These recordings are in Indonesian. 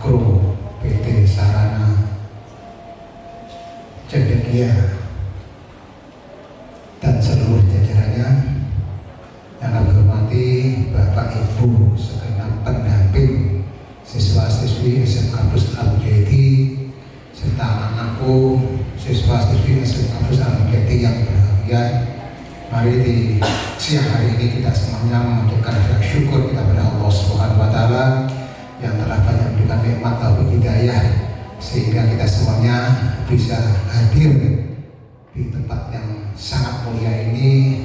Makro PT Sarana Cendekia dan seluruh jajarannya yang kami hormati Bapak Ibu segenap pendamping siswa-siswi SMK Kampus Al-Mujahidi serta anak-anakku siswa-siswi SMK Kampus Al-Mujahidi yang berbahagia. Mari di siang hari ini kita semuanya mengucapkan syukur kita kepada Allah Subhanahu wa Ta'ala yang telah banyak memberikan nikmat taufik hidayah sehingga kita semuanya bisa hadir di tempat yang sangat mulia ini.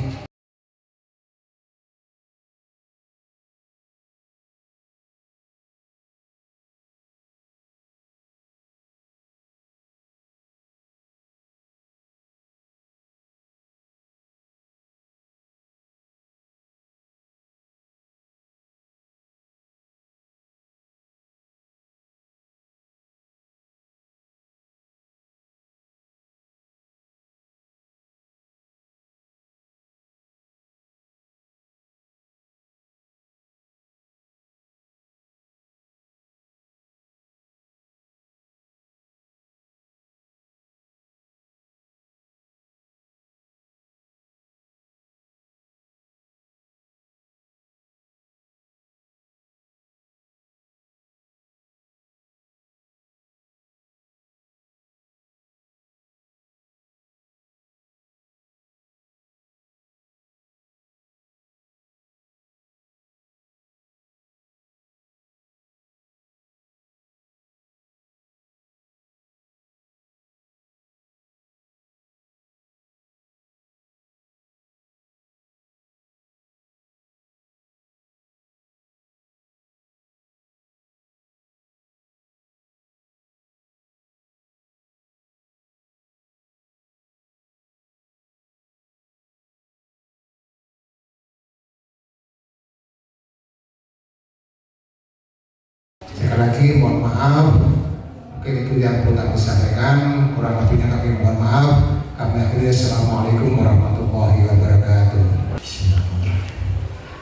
Sekali lagi mohon maaf, mungkin itu yang perlu kami sampaikan, kurang lebihnya kami mohon maaf. Kami akhiri. Assalamualaikum warahmatullahi wabarakatuh.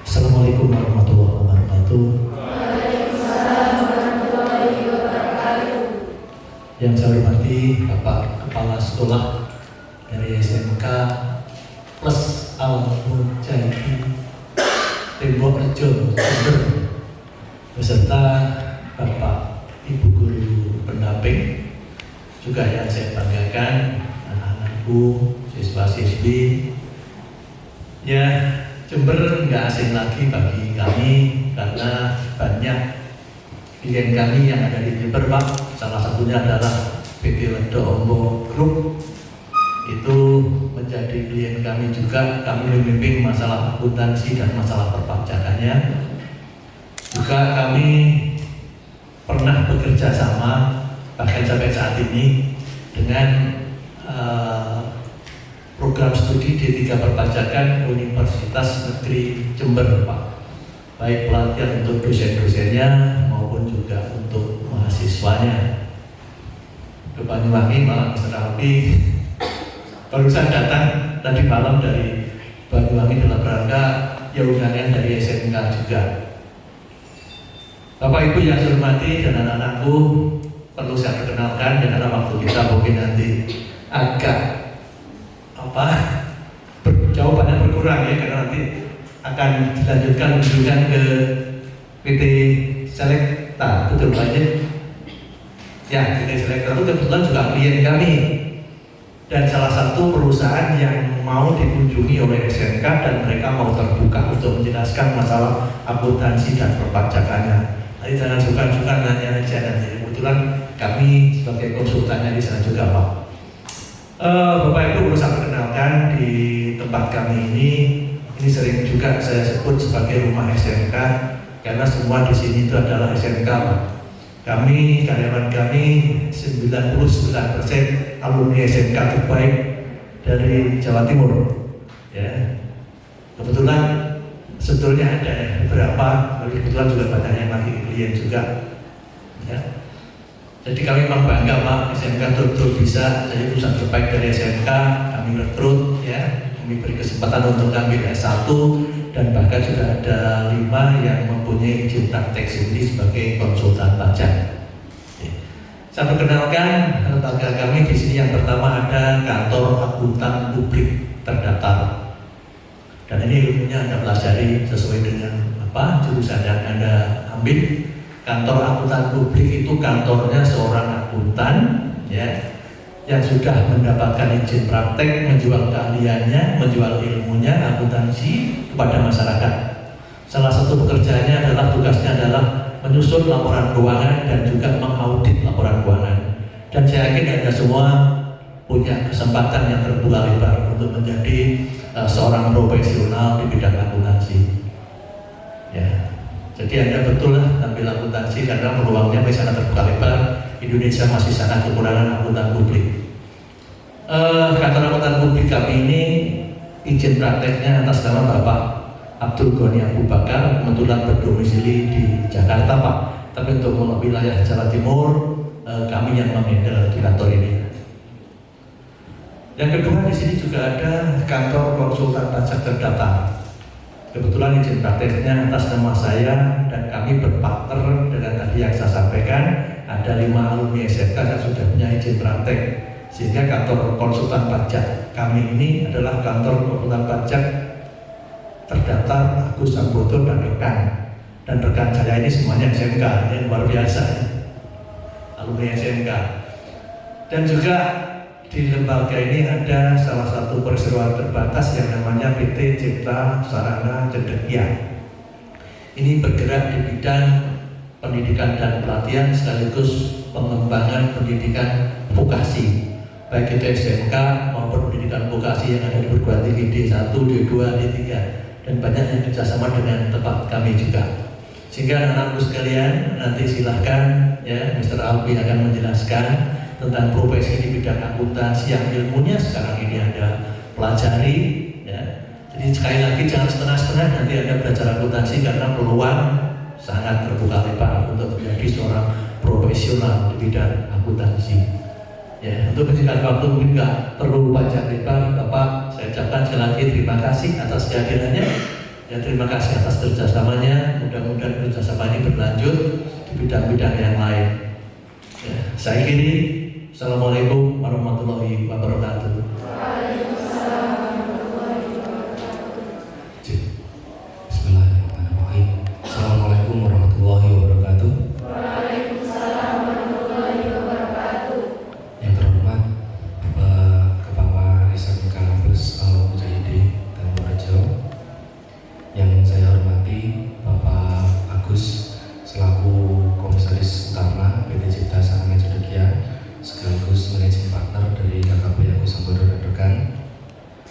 Assalamualaikum warahmatullahi wabarakatuh. Yang saya hormati Bapak Kepala Sekolah dari SMK Plus Al-Mujahidi Tembok Rejo Jember beserta Bapak Ibu Guru pendamping, juga yang saya banggakan anak-anakku, siswa-siswi. Ya, Jember nggak asing lagi bagi kami karena banyak klien kami yang ada di Jember, Pak. Salah satunya adalah PT Ledo Ombo Group. Itu menjadi klien kami juga. Kami membimbing masalah akuntansi dan masalah perpajakannya. Juga kami pernah bekerja sama bahkan sampai saat ini dengan program studi D3 Perpajakan Universitas Negeri Jember, Pak. Baik pelatihan untuk dosen-dosennya maupun juga untuk mahasiswanya. Ke Banyuwangi malam Rapi barusan datang tadi malam dari Banyuwangi dalam rangka ya undangan dari SMK juga. Bapak Ibu yang saya hormati dan anak-anakku, perlu saya perkenalkan karena waktu kita mungkin nanti agak jawabannya berkurang ya, karena nanti akan dilanjutkan kunjungan ke PT Selecta, betul Pak ya, PT Selecta itu kebetulan juga klien kami dan salah satu perusahaan yang mau dikunjungi oleh SMK dan mereka mau terbuka untuk menjelaskan masalah akuntansi dan perpajakannya. Nanti jangan suka-suka nanya aja nanti. Kebetulan kami sebagai konsultannya di sana juga, Pak. Bapak Ibu perlu saya perkenalkan di tempat kami ini sering juga saya sebut sebagai rumah SMK karena semua di sini itu adalah SMK, Pak. Kami, karyawan kami 99% alumni SMK terbaik dari Jawa Timur. Ya. Kebetulan sebetulnya ada beberapa, tapi kebetulan juga banyak yang lagi klien juga. Ya. Jadi kami memang bangga, Pak, SMK betul-betul bisa jadi perusahaan terbaik dari SMK. Kami rekrut, ya, kami beri kesempatan untuk ambil S1 dan bahkan juga ada 5 yang mempunyai izin praktek sendiri sebagai konsultan pajak. Saya perkenalkan lembaga kami di sini. Yang pertama ada kantor akuntan publik terdaftar. Dan ini ilmunya Anda pelajari sesuai dengan apa jurusan yang Anda ambil. Kantor akuntan publik itu kantornya seorang akuntan, ya, yang sudah mendapatkan izin praktek, menjual keahliannya, menjual ilmunya akuntansi kepada masyarakat. Salah satu pekerjaannya adalah tugasnya adalah menyusun laporan keuangan dan juga mengaudit laporan keuangan. Dan saya yakin Anda semua punya kesempatan yang terbuka lebar untuk menjadi seorang profesional di bidang akuntansi. Ya, jadi Anda betul lah ambil akuntansi karena peluangnya masih sangat terbuka lebar. Indonesia masih sangat kekurangan akuntan publik. Kantor akuntan publik kami ini izin prakteknya atas nama Bapak Abdul Ghani Abu Bakar, kebetulan berdomisili di Jakarta, Pak. Tapi untuk wilayah Jawa Timur, kami yang menghandle di kantor ini. Yang kedua, di sini juga ada kantor konsultan pajak terdaftar. Kebetulan izin prakteknya atas nama saya dan kami berpartner dengan tadi yang saya sampaikan, ada 5 alumni SMK yang sudah punya izin praktek. Sehingga kantor konsultan pajak kami ini adalah kantor konsultan pajak terdaftar Agus Sambodo dan rekan. Dan rekan saya ini semuanya SMK, yang luar biasa, alumni SMK. Dan juga di lembaga ini ada salah satu perseroan terbatas yang namanya PT Cipta Sarana Cendekia. Ini bergerak di bidang pendidikan dan pelatihan sekaligus pengembangan pendidikan vokasi, baik itu SMK maupun pendidikan vokasi yang ada di perguruan tinggi D1, D2, D3, dan banyak yang kerjasama dengan tempat kami juga. Sehingga anak-anakku sekalian, nanti silahkan ya Mr. Albi akan menjelaskan tentang profesi di bidang akuntansi yang ilmunya sekarang ini Anda pelajari, ya. Jadi sekali lagi jangan setengah-setengah nanti Anda belajar akuntansi karena peluang sangat terbuka lebar untuk menjadi seorang profesional di bidang akuntansi. Ya, untuk menyingkat waktu mungkin nggak perlu panjang lebar, Bapak. Saya ucapkan sekali lagi terima kasih atas kehadirannya. Ya, terima kasih atas kerjasamanya. Mudah-mudahan kerjasama ini berlanjut di bidang-bidang yang lain. Ya, saya akhiri. Assalamualaikum warahmatullahi wabarakatuh. Bismillahirrahmanirrahim. Assalamualaikum warahmatullahi wabarakatuh. Waalaikumsalam warahmatullahi wabarakatuh. Yang terhormat Bapak Kepala SMK Kampus Al-Mujahidin Tanjung, yang saya hormati Bapak Agus selaku Komisaris Utama PT Cipta Sarana Cendekia sekaligus Managing Partner dari KKP Agus Sambodo dan rekan.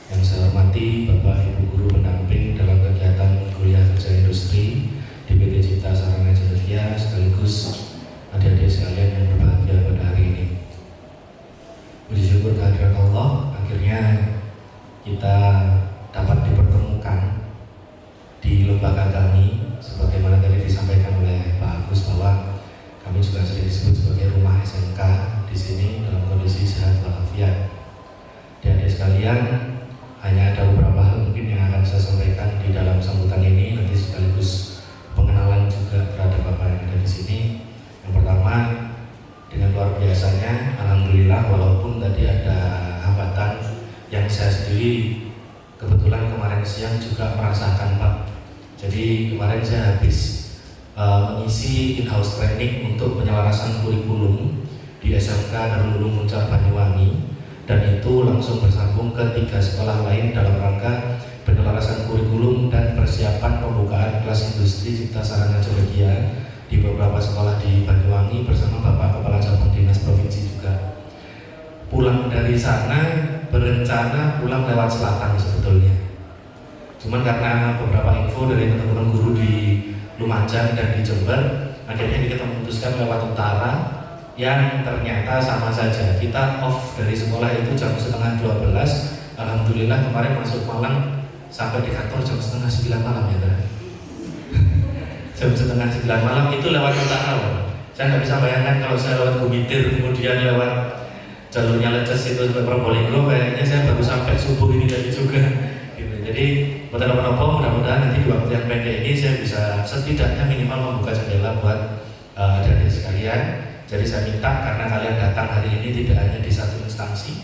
Yang saya hormati Bapak Ibu Guru pendamping dalam kegiatan kuliah kerja industri di PT Cipta Sarana Cendekia sekaligus adik-adik sekalian yang berbahagia pada hari ini. Puji syukur kehadirat Allah, akhirnya kita dapat dipertemukan di lembaga kami, sebagaimana tadi disampaikan oleh Pak Agus bahwa kami juga sering disebut sebagai rumah SMK di sini dalam kondisi sehat walafiat. Adik-adik sekalian, hanya ada beberapa hal mungkin yang akan saya sampaikan di dalam sambutan ini, nanti sekaligus pengenalan juga terhadap Bapak yang ada di sini. Yang pertama, dengan luar biasanya, alhamdulillah walaupun tadi ada hambatan yang saya sendiri kebetulan kemarin siang juga merasakan, Pak. Jadi kemarin saya habis mengisi in-house training untuk penyelarasan kurikulum di SMK Darul Ulum Muncul Banyuwangi, dan itu langsung bersambung ke 3 sekolah lain dalam rangka penyelarasan kurikulum dan persiapan pembukaan kelas industri Cipta Sarana Cendekia di beberapa sekolah di Banyuwangi bersama Bapak Kepala Cabang Dinas Provinsi juga. Pulang dari sana berencana pulang lewat selatan sebetulnya. Cuman karena beberapa info dari teman-teman guru di Lumajang dan di Jember, akhirnya kita memutuskan lewat utara, yang ternyata sama saja. Kita off dari sekolah itu jam 11:30. Alhamdulillah kemarin masuk malam sampai di kantor jam 8:30 malam ya, kan? Jam 8:30 malam itu lewat utara, loh. Saya nggak bisa bayangkan kalau saya lewat Gumitir kemudian lewat jalurnya Leces itu sampai Probolinggo, kayaknya saya baru sampai subuh ini tadi juga. Gitu. Jadi buat apa-apa, mudah-mudahan nanti di waktu yang pendek ini saya bisa setidaknya minimal membuka jendela buat adik-adik sekalian. Jadi saya minta karena kalian datang hari ini tidak hanya di satu instansi,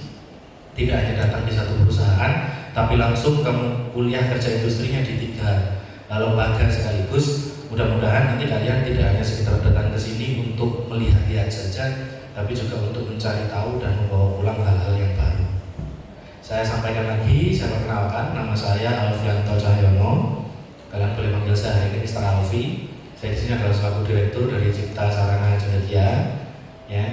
tidak hanya datang di satu perusahaan, tapi langsung kamu kuliah kerja industrinya di 3 lembaga sekaligus. Mudah-mudahan nanti kalian tidak hanya sekedar datang ke sini untuk melihat-lihat saja, tapi juga untuk mencari tahu dan membawa pulang hal-hal yang baru. Saya sampaikan lagi, saya perkenalkan, nama saya Alfianto Cahyono. Kalian boleh manggil saya hari ini Mr. Alfi. Saya di sini adalah selaku direktur dari Cipta Sarana Cendekia. Ya.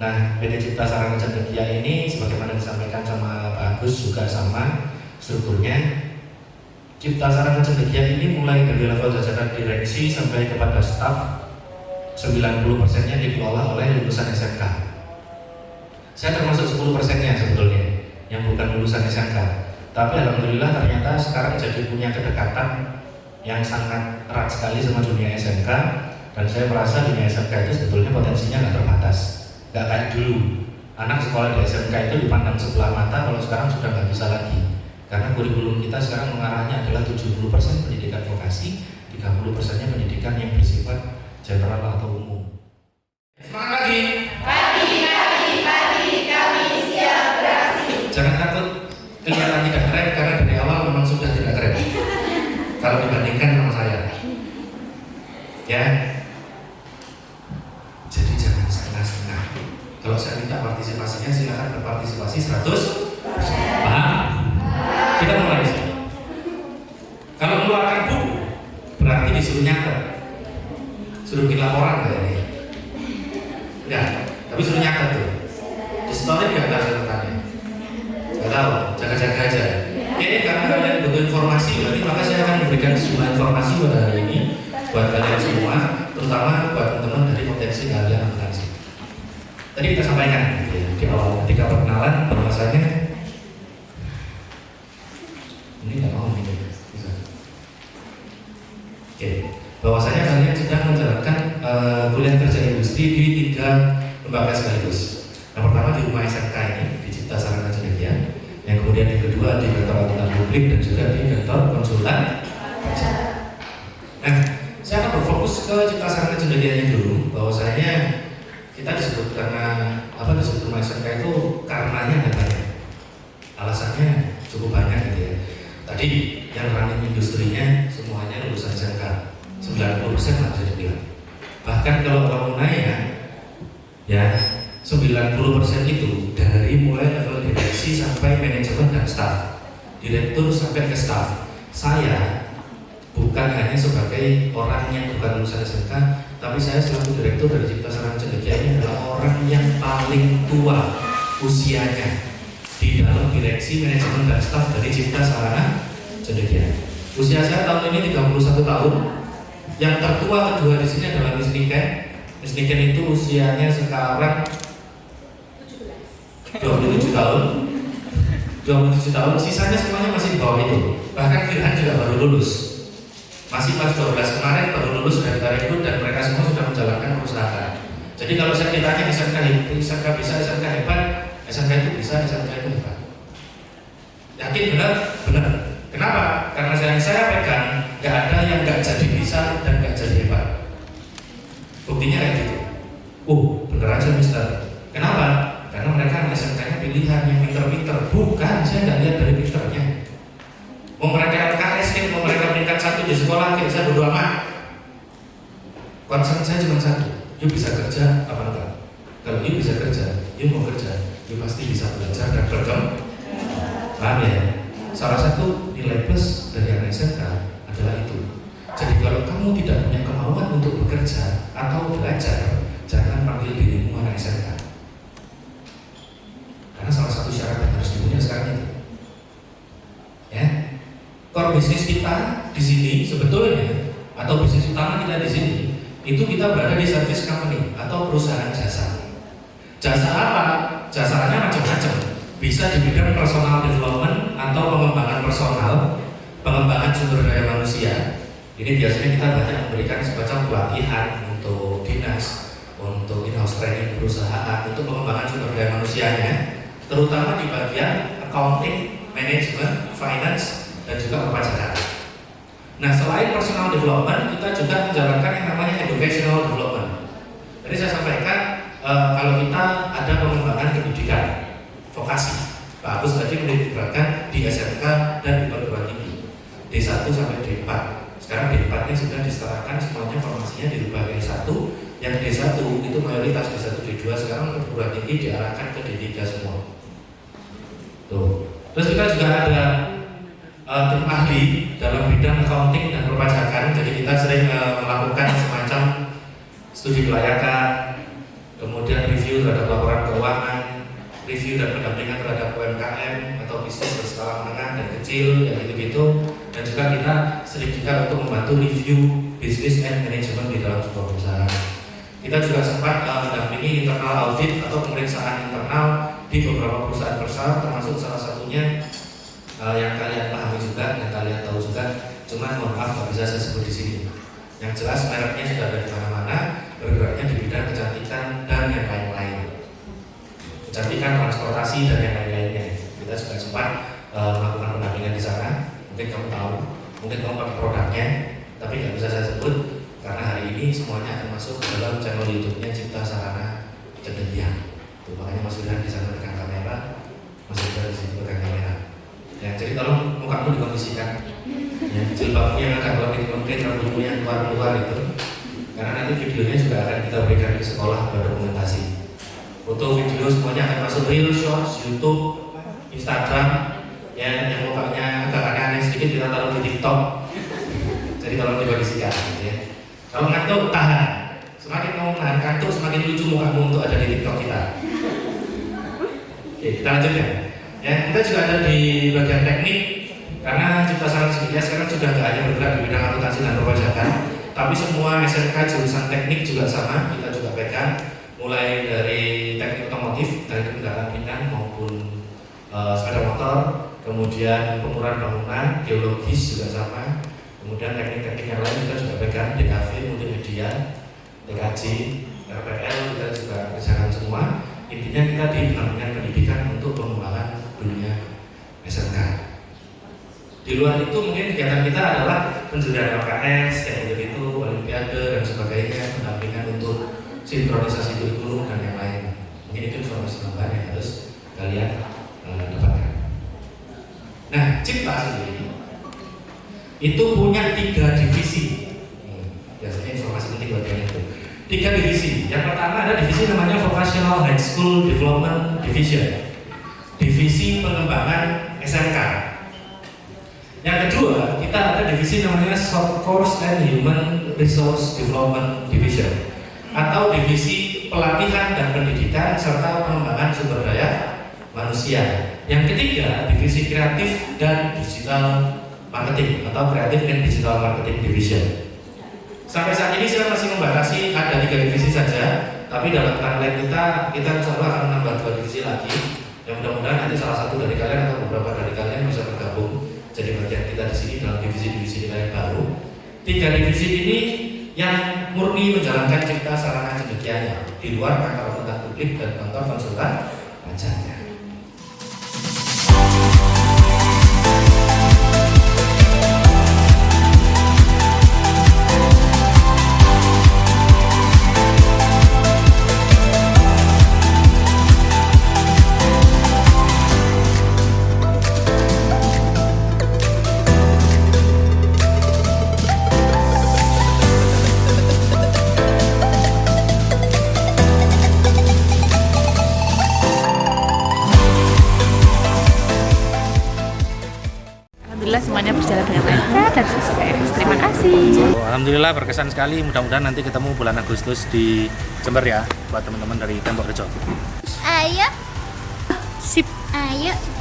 Nah, PT Cipta Sarana Cendekia ini sebagaimana disampaikan sama Pak Agus juga sama strukturnya. Cipta Sarana Cendekia ini mulai dari level jajaran direksi sampai kepada staf 90%-nya dikelola oleh lulusan SMK. Saya termasuk 10%-nya sebetulnya yang bukan lulusan SMK. Tapi alhamdulillah ternyata sekarang jadi punya kedekatan yang sangat erat sekali sama dunia SMK, dan saya merasa dunia SMK itu sebetulnya potensinya nggak terbatas, nggak kayak dulu anak sekolah di SMK itu dipandang sebelah mata, kalau sekarang sudah nggak bisa lagi karena kurikulum kita sekarang mengarahnya adalah 70% pendidikan vokasi, 30%-nya pendidikan yang bersifat general atau umum. Semangat lagi! Pagi, kami siap beraksi. Jangan takut kelihatan tidak keren karena dari awal memang sudah tidak keren kalau dibandingkan sama saya. Ya. Jadi jangan setengah-setengah. Kalau saya minta partisipasinya silakan berpartisipasi 100%. Paham? Kita mulai sini. Kalau mengeluarkan buku berarti disuruh nyatet. Suruh bikin laporan kayaknya. Enggak, tapi suruh nyatet tuh. Di story nggak ada catatannya. Nggak tahu, jaga-jaga aja. Oke, karena kalian butuh informasi, berarti maka saya akan memberikan sejumlah informasi pada hari ini buat kalian semua, terutama buat teman-teman dari potensi kalian akuntansi. Tadi kita sampaikan gitu ya, di awal ketika perkenalan bahwasanya ini nggak mau ini bisa. Oke, bahwasanya kalian sedang menjalankan kuliah kerja industri di 3 lembaga sekaligus. Yang pertama di rumah SMK ini di Cipta Sarana Cendekia. Yang kemudian yang kedua di kantor akuntan publik dan juga di kantor konsultan pajak. Nah, saya akan berfokus ke Cipta Sarana Cendekianya dulu, bahwasanya kita disebut karena apa disebut rumah SMK itu karenanya ada banyak. Alasannya cukup banyak gitu ya. Tadi yang running industrinya semuanya lulusan SMK, 90% lah bisa dibilang. Bahkan kalau kamu nanya, ya 90% itu dari mulai level direksi sampai manajemen dan staf, direktur sampai ke staf. Saya bukan hanya sebagai orang yang bukan lulusan SMK, tapi saya selaku direktur dari Cipta Sarana Cendekia ini adalah orang yang paling tua usianya di dalam direksi manajemen dan staf dari Cipta Sarana Cendekia. Usia saya tahun ini 31 tahun. Yang tertua kedua di sini adalah Miss Niken. Miss Niken itu usianya sekarang 27 tahun. 27 tahun, sisanya semuanya masih di bawah itu. Bahkan Firhan juga baru lulus. Masih pas 12 kemarin baru lulus dari Tarekut, dan mereka semua sudah menjalankan perusahaan. Jadi kalau saya ditanya SMK bisa, SMK hebat, SMK itu bisa, SMK itu hebat. Yakin benar? Benar. Kenapa? Karena saya pegang, nggak ada yang nggak jadi bisa dan nggak jadi hebat. Buktinya kayak gitu. Bener aja Mister. Kenapa? Karena mereka SMK-nya pilihan yang pinter-pinter. Bukan, saya nggak lihat dari pinternya. Mau mereka KS, mau mereka peringkat 1 di sekolah, saya bodo amat. Concern saya cuma satu, you bisa kerja apa enggak? Kalau you bisa kerja, you mau kerja, you pasti bisa belajar dan berkembang. Paham ya? Salah satu nilai plus dari anak SMK adalah itu. Jadi kalau kamu tidak punya kemauan untuk bekerja atau belajar, jangan panggil dirimu anak SMK. Karena salah satu syarat yang harus dipunya sekarang itu. Ya, core bisnis kita di sini sebetulnya, atau bisnis utama kita di sini, itu kita berada di service company atau perusahaan jasa. Jasa apa? Jasanya macam-macam. Bisa di bidang personal development atau pengembangan personal, pengembangan sumber daya manusia. Ini biasanya kita banyak memberikan semacam pelatihan untuk dinas, untuk in-house training perusahaan, untuk pengembangan sumber daya manusianya, terutama di bagian accounting, management, finance, dan juga perpajakan. Nah, selain personal development, kita juga menjalankan yang namanya educational development. Jadi saya sampaikan, kalau kita ada pengembangan pendidikan vokasi, Pak Agus tadi melibatkan di SMK dan di perguruan tinggi D1 sampai D4. Sekarang D4-nya sudah disetarakan, semuanya formasinya dirubah ke S1. Yang D1 itu mayoritas D1 D2, sekarang perguruan tinggi diarahkan ke D3 semua. Tuh. Terus kita juga ada tim ahli dalam bidang accounting dan perpajakan. Jadi kita sering melakukan semacam studi kelayakan, kemudian review terhadap laporan keuangan, review dan pendampingan terhadap UMKM atau bisnis berskala menengah dan kecil, dan gitu-gitu. Dan juga kita sering juga untuk membantu review bisnis and management di dalam sebuah perusahaan. Kita juga sempat mendampingi internal audit atau pemeriksaan internal di beberapa perusahaan besar, termasuk salah satunya yang kalian pahami juga, yang kalian tahu juga. Cuman mohon maaf nggak bisa saya sebut di sini. Yang jelas mereknya sudah ada di mana-mana, bergeraknya di bidang kecantikan dan yang lain-lain. Kecantikan, transportasi dan yang lain-lainnya. Kita sudah sempat melakukan pendampingan di sana. Mungkin kamu tahu, mungkin kamu pakai produknya, tapi nggak bisa saya sebut karena hari ini semuanya akan masuk ke dalam channel YouTube-nya Cipta Sarana Cendekia. Tuh, makanya Mas Wilhan di sana pegang kamera, Mas Wilhan di sini pegang kamera. Ya, jadi tolong mukamu dikondisikan. Ya, jilbabmu yang agak lebih mungkin, rambutmu yang keluar itu. Karena nanti videonya juga akan kita berikan ke sekolah buat dokumentasi. Foto, video semuanya akan masuk Reel, Shorts, YouTube, Instagram. Ya, yang mukanya agak aneh-aneh sedikit kita taruh di TikTok. Jadi tolong dikondisikan, gitu ya. Kalau ngantuk tahan. Semakin kamu menahan kantuk, semakin lucu mukamu untuk ada di TikTok kita. Oke, kita lanjutkan. Ya, kita juga ada di bagian teknik. Karena Cipta Sarana Cendekia sekarang sudah tidak hanya bergerak di bidang akuntansi dan perpajakan, tapi semua SMK jurusan teknik juga sama, kita juga pegang. Mulai dari teknik otomotif, dari kendaraan ringan maupun sepeda motor, kemudian pemurahan bangunan, geologis juga sama, kemudian teknik-teknik yang lain kita juga pegang, DKV, multimedia, TKJ, RPL kita juga kerjakan semua. Intinya kita di pendampingan pendidikan untuk pengembangan dunia SMK. Di luar itu mungkin kegiatan kita adalah penjurian LKS, kayak gitu, olimpiade dan sebagainya, pendampingan untuk sinkronisasi kurikulum dan yang lain. Mungkin itu informasi tambahan yang harus kalian dapatkan. Nah, Cipta sendiri itu punya 3 divisi. Biasanya informasi penting buat kalian itu. 3 divisi. Yang pertama ada divisi namanya Vocational High School Development Division. Divisi pengembangan SMK. Yang kedua, kita ada divisi namanya Short Course and Human Resource Development Division, atau divisi pelatihan dan pendidikan serta pengembangan sumber daya manusia. Yang ketiga, divisi kreatif dan digital marketing atau Creative and Digital Marketing Division. Sampai saat ini saya masih membatasi ada 3 divisi saja, tapi dalam timeline kita coba akan menambah 2 divisi lagi. Yang mudah-mudahan nanti salah satu dari kalian atau beberapa dari kalian bisa bergabung jadi bagian kita di sini dalam divisi-divisi kita yang baru. 3 divisi ini yang murni menjalankan Cipta Sarana Cendekianya di luar kantor akuntan publik dan kantor konsultan pajaknya. Alhamdulillah semuanya berjalan dengan lancar dan sukses. Terima kasih. Alhamdulillah berkesan sekali. Mudah-mudahan nanti ketemu bulan Agustus di Jember ya, buat teman-teman dari Tembok Rejo. Ayo, Sip. ayo.